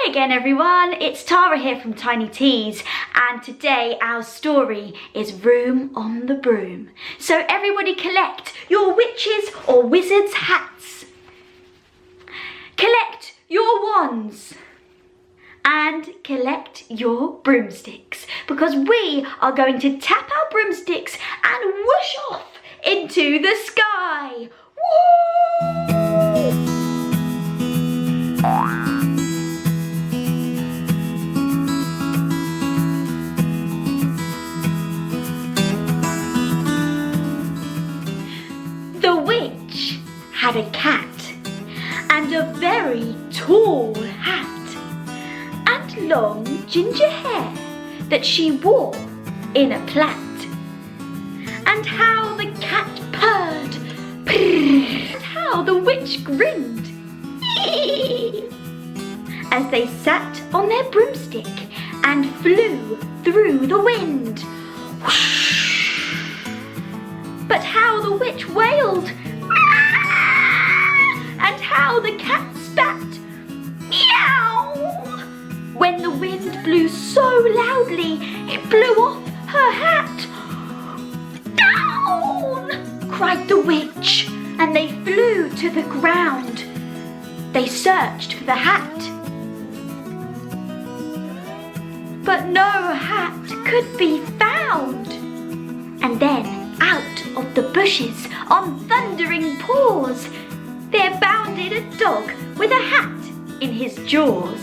Hi again everyone, it's Tara here from Tiny Teas, and today our story is Room on the Broom. So everybody collect your witches or wizards hats. Collect your wands. And collect your broomsticks, because we are going to tap our broomsticks and whoosh off into the sky. Woo! The witch had a cat and a very tall hat and long ginger hair that she wore in a plait. And how the cat purred, purr, and how the witch grinned, as they sat on their broomstick and flew through the wind. Whoosh. But how the witch wailed, and how the cat spat, meow, when the wind blew so loudly it blew off her hat. Down! Cried the witch, and they flew to the ground. They searched for the hat, but no hat could be found. And then out of the bushes, on thundering paws, there bounded a dog with a hat in his jaws.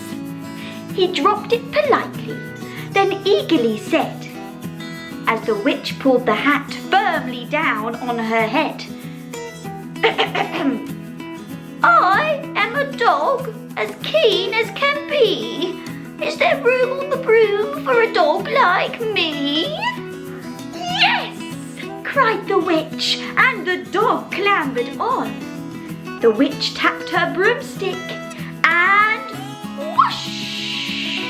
He dropped it politely, then eagerly said, as the witch pulled the hat firmly down on her head, I am a dog as keen as can be. Is there room on the broom for a dog like me? Yes! Cried the witch, and the dog clambered on. The witch tapped her broomstick, and whoosh!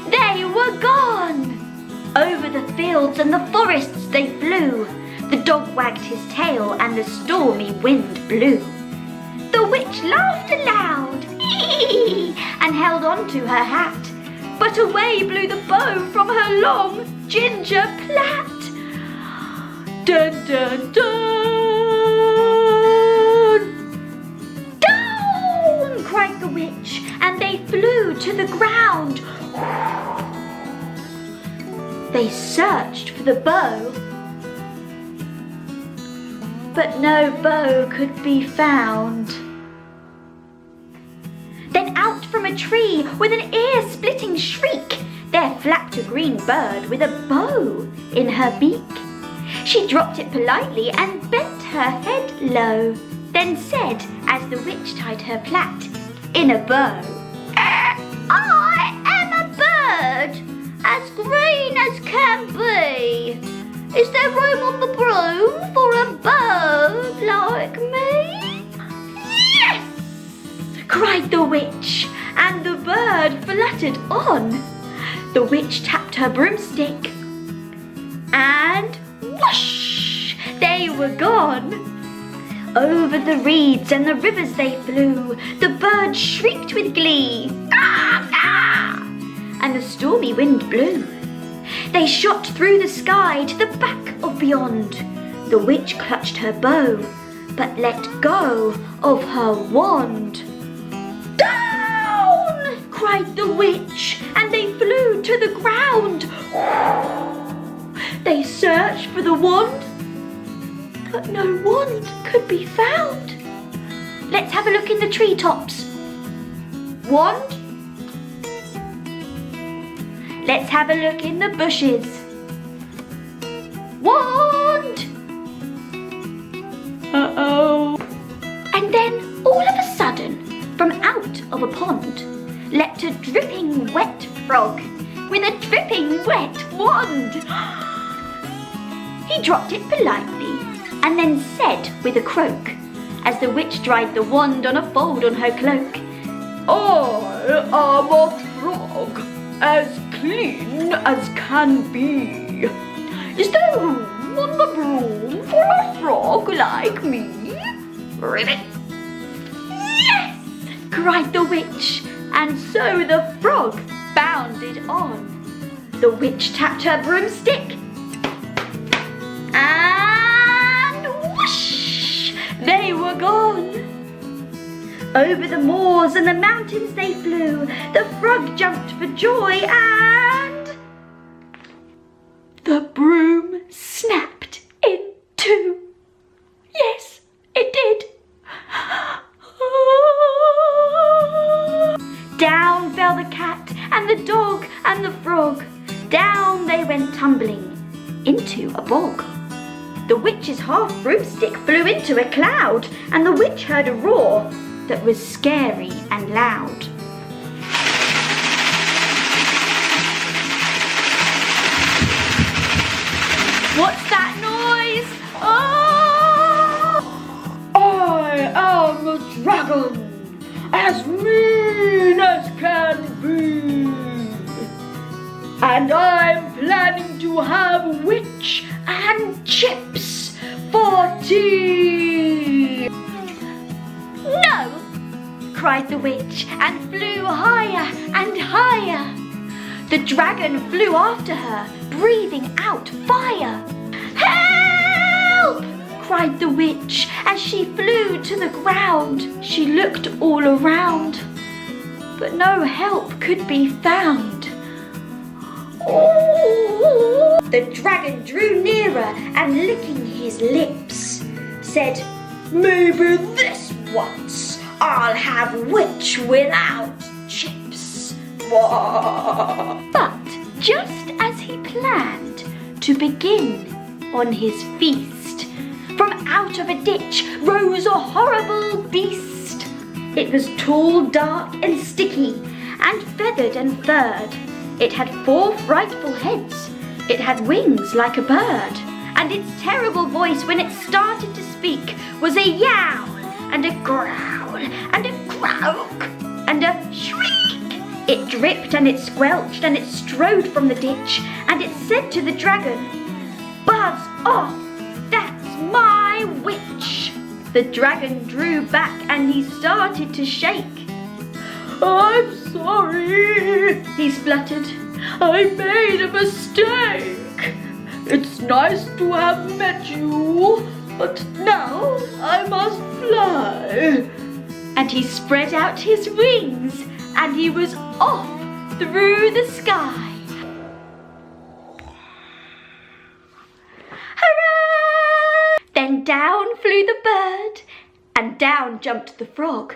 They were gone! Over the fields and the forests they flew. The dog wagged his tail, and the stormy wind blew. The witch laughed aloud, and held on to her hat, but away blew the bow from her long ginger plait. Dun dun dun! Down! Cried the witch, and they flew to the ground. They searched for the bow, but no bow could be found. Then out from a tree with an ear-splitting shriek, there flapped a green bird with a bow in her beak. She dropped it politely and bent her head low, then said, as the witch tied her plait in a bow, I am a bird as green as can be. Is there room on the broom for a bird like me? Yes! Cried the witch, and the bird fluttered on. The witch tapped her broomstick, and whoosh! They were gone. Over the reeds and the rivers they flew. The bird shrieked with glee, ah, ah! And the stormy wind blew. They shot through the sky to the back of beyond. The witch clutched her bow, but let go of her wand. Down! Cried the witch, and they flew to the ground. They searched for the wand, but no wand could be found. Let's have a look in the treetops. Wand? Let's have a look in the bushes. Wand! Uh-oh. And then, all of a sudden, from out of a pond, leapt a dripping wet frog with a dripping wet wand. He dropped it politely, and then said with a croak, as the witch dried the wand on a fold on her cloak, I am a frog, as clean as can be. Is there room on the broom for a frog like me? Ribbit! Yes! cried the witch, and so the frog bounded on. The witch tapped her broomstick, and whoosh, they were gone. Over the moors and the mountains they flew. The frog jumped for joy, and the broom snapped in two. Yes, it did. Down fell the cat and the dog and the frog. Down they went tumbling into a bog. The witch's half broomstick flew into a cloud, and the witch heard a roar that was scary and loud. What's that noise? Oh! I am a dragon, as mean as can be. And I'm planning to have witch and chips for tea. No, cried the witch and flew higher and higher. The dragon flew after her, breathing out fire. Help! cried the witch as she flew to the ground. She looked all around, but no help could be found. Ooh. The dragon drew nearer and, licking his lips, said, "Maybe this once I'll have witch without chips." But just as he planned to begin on his feast, from out of a ditch rose a horrible beast. It was tall, dark and sticky, and feathered and furred. It had 4 frightful heads. It had wings like a bird, and its terrible voice when it started to speak was a yowl and a growl and a croak and a shriek. It dripped and it squelched and it strode from the ditch, and it said to the dragon, "Buzz off, that's my witch." The dragon drew back and he started to shake. "I'm sorry," he spluttered. "I made a mistake. It's nice to have met you, but now I must fly." And he spread out his wings and he was off through the sky. Hooray! Then down flew the bird, and down jumped the frog.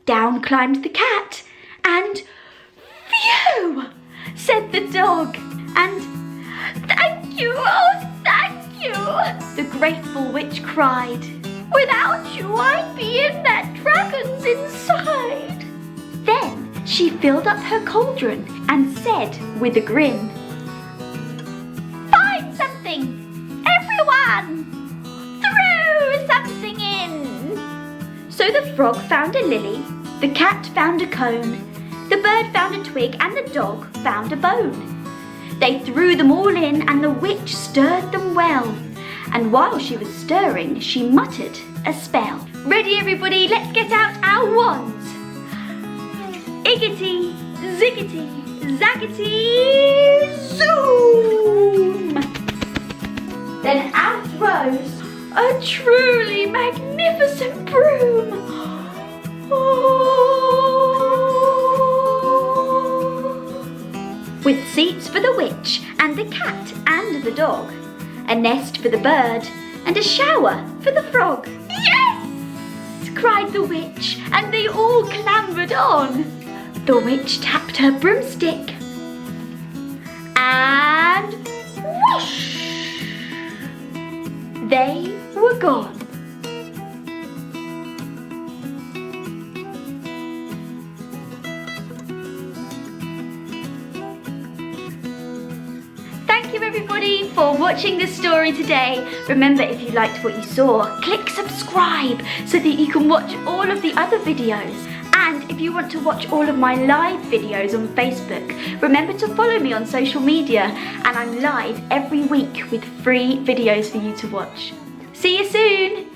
Down climbed the cat, and phew, said the dog. And "Thank you, oh thank you," the grateful witch cried. "Without you I'd be in that dragon's inside." Then she filled up her cauldron and said with a grin, "Find something, everyone! Throw something in!" So the frog found a lily, the cat found a cone, the bird found a twig, and the dog found a bone. They threw them all in, and the witch stirred them well. And while she was stirring, she muttered a spell. Ready, everybody? Let's get out our wands. Iggity, ziggity, zaggity, zoom! Then out rose a truly magnificent broom. With seats for the witch and the cat and the dog, a nest for the bird and a shower for the frog. "Yes!" cried the witch, and they all clambered on. The witch tapped her broomstick, and whoosh! They were gone. Thank you everybody for watching this story today. Remember, if you liked what you saw, click subscribe so that you can watch all of the other videos. And if you want to watch all of my live videos on Facebook, remember to follow me on social media, and I'm live every week with free videos for you to watch. See you soon!